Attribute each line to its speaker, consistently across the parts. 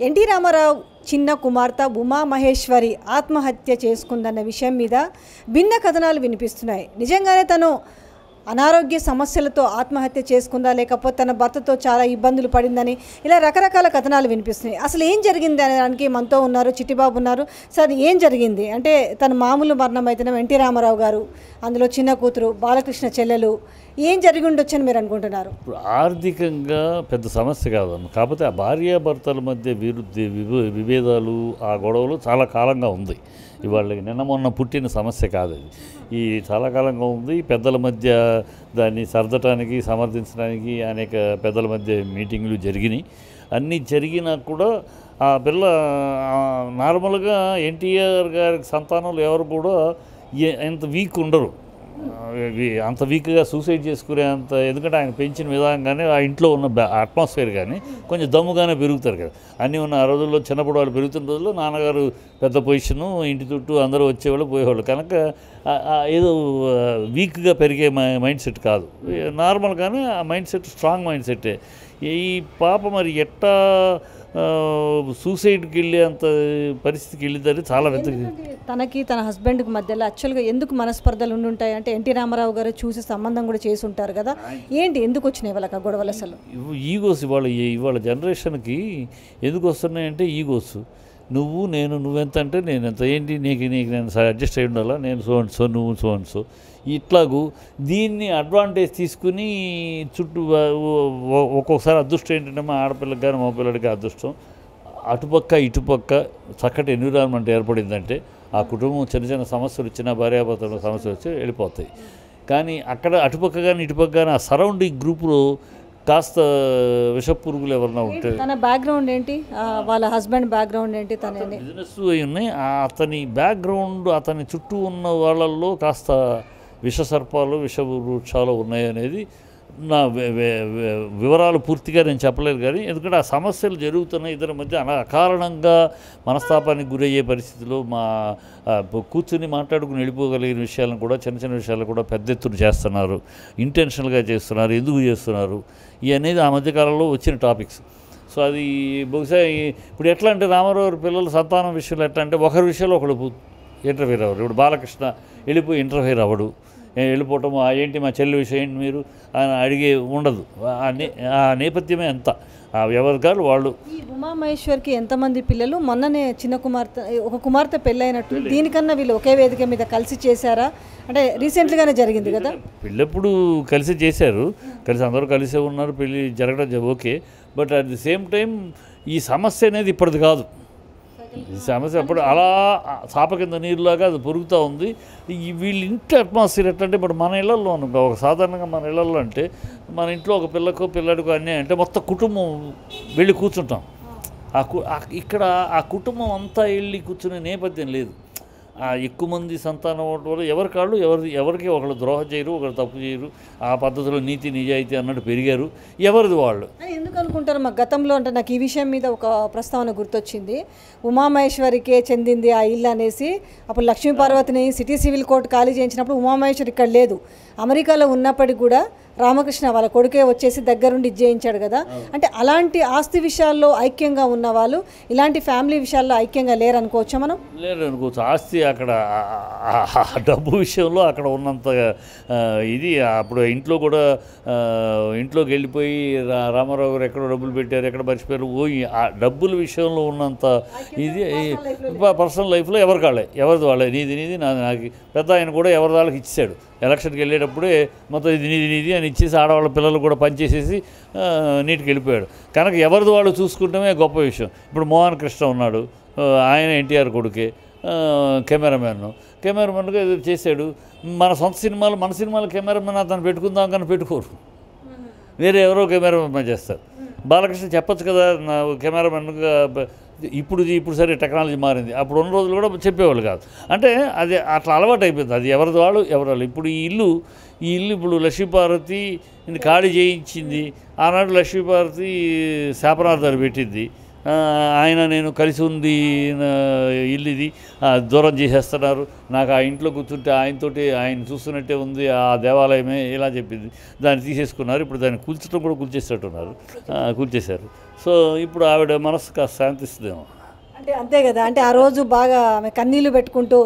Speaker 1: NT Ramarao చిన్న కుమార్తె ఉమా మహేశ్వరి ఆత్మహత్య చేసుకుందన్న విషయం మీద భిన్న కథనాలు వినిపిస్తున్నాయి. నిజంగానే తను అనారోగ్య సమస్యలతో ఆత్మహత్య చేసుకుందా, లేకపోతే తన భర్తతో చాలా ఇబ్బందులు పడిందని ఇలా రకరకాల కథనాలు వినిపిస్తున్నాయి. అసలు ఏం జరిగింది అనడానికి మనతో ఉన్నారు, చిట్టిబాబు ఉన్నారు. సార్, ఏం జరిగింది అంటే తన మామూలు మరణం అయితేనే ఎన్టీ రామారావు గారు, అందులో చిన్న కూతురు బాలకృష్ణ చెల్లెలు, ఏం జరిగి ఉండొచ్చని మీరు అనుకుంటున్నారు?
Speaker 2: ఇప్పుడు ఆర్థికంగా పెద్ద సమస్య కాదమ్మా, కాకపోతే ఆ భార్యాభర్తల మధ్య విభేదాలు, ఆ గొడవలు చాలా కాలంగా ఉంది. ఇవాళ నిన్న మొన్న పుట్టిన సమస్య కాదు అది. ఈ చాలా కాలంగా ఉంది. పెద్దల మధ్య దాన్ని సర్దటానికి, సమర్థించడానికి అనేక పెద్దల మధ్య మీటింగులు జరిగినాయి. అన్నీ జరిగినా కూడా ఆ పిల్ల నార్మల్గా ఎన్టీఆర్ గారి సంతానంలో ఎవరు కూడా ఎంత వీక్ ఉండరు, అంత వీక్గా సూసైడ్ చేసుకునే అంత. ఎందుకంటే ఆయన పెంచిన విధానం కానీ ఆ ఇంట్లో ఉన్న అట్మాస్ఫియర్ కానీ కొంచెం దమ్ముగానే పెరుగుతారు కదా. అన్నీ ఉన్న ఆ రోజుల్లో చిన్నప్పుడు వాళ్ళు పెరుగుతున్న రోజుల్లో నాన్నగారు పెద్ద పొజిషను, ఇంటి చుట్టూ అందరూ వచ్చేవాళ్ళు పోయేవాళ్ళు కనుక ఏదో వీక్గా పెరిగే మైండ్ సెట్ కాదు, నార్మల్గానే ఆ మైండ్ సెట్ స్ట్రాంగ్ మైండ్ సెట్టే. ఈ పాప మరి ఎట్టా సూసైడ్కి వెళ్ళే అంత పరిస్థితికి వెళ్ళిందని చాలా
Speaker 1: తనకి తన హస్బెండ్కి మధ్యలో యాక్చువల్గా ఎందుకు మనస్పర్ధలు ఉండుంటాయి అంటే ఎన్టీ రామారావు గారు చూసి సంబంధం కూడా చేసి ఉంటారు కదా. ఏంటి, ఎందుకు వచ్చినాయి వాళ్ళకి గొడవలు? అసలు
Speaker 2: ఈగోస్ ఇవాళ జనరేషన్కి ఎందుకు వస్తున్నాయంటే ఈగోస్. నువ్వెంత అంటే నేను ఎంత, ఏంటి నీకు నేను అడ్జస్ట్ అయి ఉండాలా, నేను సో నువ్వు సో ఇట్లాగూ దీన్ని అడ్వాంటేజ్ తీసుకుని చుట్టూ ఒక్కొక్కసారి అదృష్టం ఏంటంటే మా ఆడపిల్లకి కానీ మా పిల్లడికి అదృష్టం అటుపక్క ఇటుపక్క చక్కటి ఎన్విరాన్మెంట్ ఏర్పడిందంటే ఆ కుటుంబం చిన్న చిన్న సమస్యలు వచ్చినా, భార్యాభర్తల సమస్యలు వచ్చి వెళ్ళిపోతాయి. కానీ అక్కడ అటుపక్క కానీ ఇటుపక్క కానీ ఆ సరౌండింగ్ గ్రూపులో కాస్త విషపురుగులు ఎవరన్నా ఉంటే.
Speaker 1: తన బ్యాక్గ్రౌండ్ ఏంటి, వాళ్ళ హస్బెండ్ బ్యాక్గ్రౌండ్ ఏంటి? తన
Speaker 2: బిజినెస్ అయి ఉన్నాయి. అతని బ్యాక్గ్రౌండ్, అతని చుట్టూ ఉన్న వాళ్ళల్లో కాస్త విషసర్పాలు, విషవృక్షాలు ఉన్నాయనేది నా వివరాలు పూర్తిగా నేను చెప్పలేదు. కానీ ఎందుకంటే ఆ సమస్యలు జరుగుతున్నాయి ఇద్దరి మధ్య. అకారణంగా మనస్తాపానికి గురయ్యే పరిస్థితిలో మా కూర్చుని మాట్లాడుకుని వెళ్ళిపోగలిగిన విషయాలను కూడా, చిన్న చిన్న విషయాలు కూడా పెద్ద ఎత్తున చేస్తున్నారు, ఇంటెన్షనల్గా చేస్తున్నారు. ఎందుకు చేస్తున్నారు అనేది ఆ మధ్యకాలంలో వచ్చిన టాపిక్స్. సో అది బహుశా ఇప్పుడు ఎట్లా అంటే రామారావు పిల్లల సంతానం విషయంలో ఎట్లా అంటే ఒకరి విషయంలో ఒకడు ఇంటర్ఫీర్ అవ్వడు. ఇప్పుడు బాలకృష్ణ వెళ్ళిపోయి ఇంటర్ఫీర్ అవ్వడు, వెళ్ళిపోవటం ఏంటి మా చెల్లి విషయం ఏంటి మీరు అని అడిగే ఉండదు. ఆ నేపథ్యమే అంతా, ఆ ఎవరికాలు వాళ్ళు.
Speaker 1: ఈ ఉమామహేశ్వర్కి ఎంతమంది పిల్లలు? మొన్ననే చిన్న కుమార్తె, ఒక కుమార్తె పెళ్ళైనట్టు. దీనికన్నా వీళ్ళు ఒకే వేదిక మీద కలిసి చేశారా అంటే రీసెంట్గానే జరిగింది కదా?
Speaker 2: పెళ్ళెప్పుడు కలిసి చేశారు, అందరూ కలిసే ఉన్నారు, పెళ్ళి జరగడం okay. But at the same time ఈ సమస్య అనేది ఇప్పటిది కాదు. ఈ సమస్య అప్పుడు అలా చాప కింద నీరులాగా అది పొరుగుతూ ఉంది. వీళ్ళ ఇంటి అట్మాస్ఫియర్ ఎట్లంటే ఇప్పుడు మన ఇళ్లలో ఒక సాధారణంగా మన ఇళ్లలో అంటే మన ఇంట్లో ఒక పిల్లకో పిల్లడికో అన్నీ అంటే మొత్తం కుటుంబం వెళ్ళి కూర్చుంటాం. ఇక్కడ ఆ కుటుంబం అంతా వెళ్ళి కూర్చునే నేపథ్యం లేదు. ఎక్కువ మంది సంతానం వల్ల ఎవరికి ఒకళ్ళు ద్రోహం చేయరు, ఒకరు తప్పు చేయరు. ఆ పద్ధతిలో నీతి నిజాయితీ అన్నట్టు పెరిగారు, ఎవరిది వాళ్ళు.
Speaker 1: ఎందుకు అనుకుంటారు? మా గతంలో అంటే నాకు ఈ విషయం మీద ఒక ప్రస్తావన గుర్తొచ్చింది. ఉమామహేశ్వరికే చెందింది ఆ ఇల్లు అనేసి అప్పుడు లక్ష్మీపార్వతిని సిటీ సివిల్ కోర్టు ఖాళీ చేయించినప్పుడు ఉమామహేశ్వరి ఇక్కడ లేదు, అమెరికాలో ఉన్నప్పటికీ కూడా రామకృష్ణ వాళ్ళ కొడుకే వచ్చేసి దగ్గరుండి ఇచ్చేయించాడు కదా. అంటే అలాంటి ఆస్తి విషయాల్లో ఐక్యంగా ఉన్న వాళ్ళు ఇలాంటి ఫ్యామిలీ విషయాల్లో ఐక్యంగా లేరనుకోవచ్చా మనం?
Speaker 2: లేరనుకోవచ్చు. ఆస్తి అక్కడ డబ్బు విషయంలో అక్కడ ఉన్నంత ఇది అప్పుడు ఇంట్లో కూడా ఇంట్లోకి వెళ్ళిపోయి రామారావు గారు ఎక్కడో డబ్బులు పెట్టారు, ఎక్కడ మర్చిపోయారు, పోయి ఆ డబ్బుల విషయంలో ఉన్నంత ఇది పర్సనల్ లైఫ్లో ఎవరిది వాళ్ళే, నీది నాకు పెద్ద ఆయన కూడా ఎవరి వాళ్ళకి ఇచ్చాడు. ఎలక్షన్కి వెళ్ళేటప్పుడే మొత్తం ఇది నీది అని ఇచ్చేసి ఆడవాళ్ళ పిల్లలు కూడా పనిచేసేసి నీటికి వెళ్ళిపోయాడు. కనుక ఎవరిది వాళ్ళు చూసుకుంటమే గొప్ప విషయం. ఇప్పుడు మోహన్ కృష్ణ ఉన్నాడు, ఆయన ఎన్టీఆర్ కొడుకే, కెమెరామెన్గా ఏదో చేశాడు. మన సినిమాలు కెమెరామెన్ అతను పెట్టుకుందాం కానీ పెట్టుకోరు, వేరే ఎవరో కెమెరామెన్ చేస్తారు. బాలకృష్ణ చెప్పచ్చు కదా నా కెమెరామెన్గా. ఇప్పుడు సరే టెక్నాలజీ మారింది, అప్పుడు ఉన్న రోజులు కూడా చెప్పేవాళ్ళు కాదు. అంటే అది అట్లా అలవాటు అయిపోయింది. అది ఎవరిది వాళ్ళు. ఇప్పుడు ఈ ఇల్లు ఇప్పుడు లక్ష్మీపార్వతి ఖాళీ చేయించింది. ఆనాడు లక్ష్మీపార్వతి శాపనార్థాలు పెట్టింది. ఆయన నేను కలిసి ఉంది ఇల్లు ఇది దూరం చేసేస్తున్నారు, నాకు ఆ ఇంట్లో కూర్చుంటే ఆయనతోటి ఆయన చూస్తున్నట్టే ఉంది ఆ దేవాలయమే ఇలా చెప్పింది. దాన్ని తీసేసుకున్నారు. ఇప్పుడు దాన్ని కూల్చడం కూడా కూల్చేసేట్టున్నారు, కూల్చేశారు. సో ఇప్పుడు ఆవిడ మనసు కాస్త శాంతిస్తుందేమో.
Speaker 1: అంటే అంతే కదా, అంటే ఆ రోజు బాగా ఆమె కన్నీళ్లు పెట్టుకుంటూ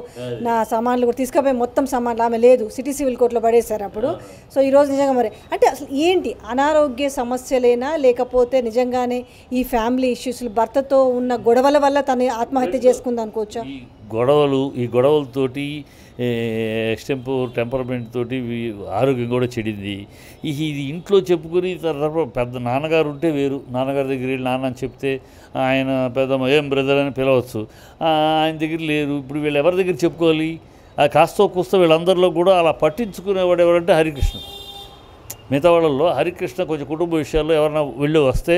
Speaker 1: నా సామాన్లు కూడా తీసుకుపోయి మొత్తం సామాన్లు ఆమె లేదు సిటీ సివిల్ కోర్టులో పడేశారు అప్పుడు. సో ఈరోజు నిజంగా మరి అంటే అసలు ఏంటి అనారోగ్య సమస్యలేనా, లేకపోతే నిజంగానే ఈ ఫ్యామిలీ ఇష్యూస్ భర్తతో ఉన్న గొడవల వల్ల తను ఆత్మహత్య చేసుకుంది అనుకోవచ్చా?
Speaker 2: ఈ గొడవలతోటి టెంపర్మెంట్ తోటి ఆరోగ్యం కూడా చెడింది. ఇది ఇంట్లో చెప్పుకొని తర్వాత పెద్ద నాన్నగారు ఉంటే వేరు, నాన్నగారి దగ్గర వెళ్ళి నాన్న అని చెప్తే ఆయన పెద్ద ఏం బ్రదర్ అని పిలవచ్చు. ఆయన దగ్గర లేరు. ఇప్పుడు వీళ్ళు ఎవరి దగ్గర చెప్పుకోవాలి? కాస్తో కూస్తో వీళ్ళందరిలో కూడా అలా పట్టించుకునేవాడు ఎవరంటే హరికృష్ణ. మిగతా వాళ్ళల్లో హరికృష్ణ కొంచెం కుటుంబ విషయాల్లో ఎవరైనా వెళ్ళి వస్తే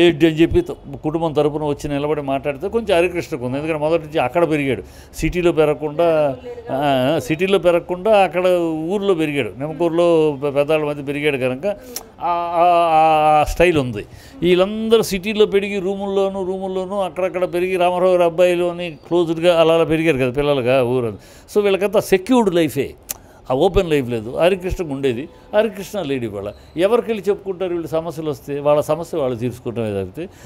Speaker 2: ఏంటి అని చెప్పి కుటుంబం తరపున వచ్చి నిలబడి మాట్లాడితే కొంచెం హరికృష్ణకు ఉంది. ఎందుకంటే మొదటి నుంచి అక్కడ పెరిగాడు, సిటీలో పెరగకుండా అక్కడ ఊర్లో పెరిగాడు, నిమ్మకూరులో పెద్దవాళ్ళ మధ్య పెరిగాడు కనుక ఆ స్టైల్ ఉంది. వీళ్ళందరూ సిటీలో పెరిగి రూముల్లోనూ అక్కడక్కడ పెరిగి రామారావు గారి అబ్బాయిలు అని క్లోజ్డ్గా అలా పెరిగారు కదా పిల్లలుగా ఊరు. సో వీళ్ళకంతా సెక్యూర్డ్ లైఫే, ఆ ఓపెన్ లైఫ్ లేదు. హరికృష్ణకు ఉండేది. హరికృష్ణ లేడీ వాళ్ళ ఎవరికి వెళ్ళి చెప్పుకుంటారు? వీళ్ళు సమస్యలు వస్తే వాళ్ళ సమస్య వాళ్ళు తీర్చుకుంటామే తప్పితే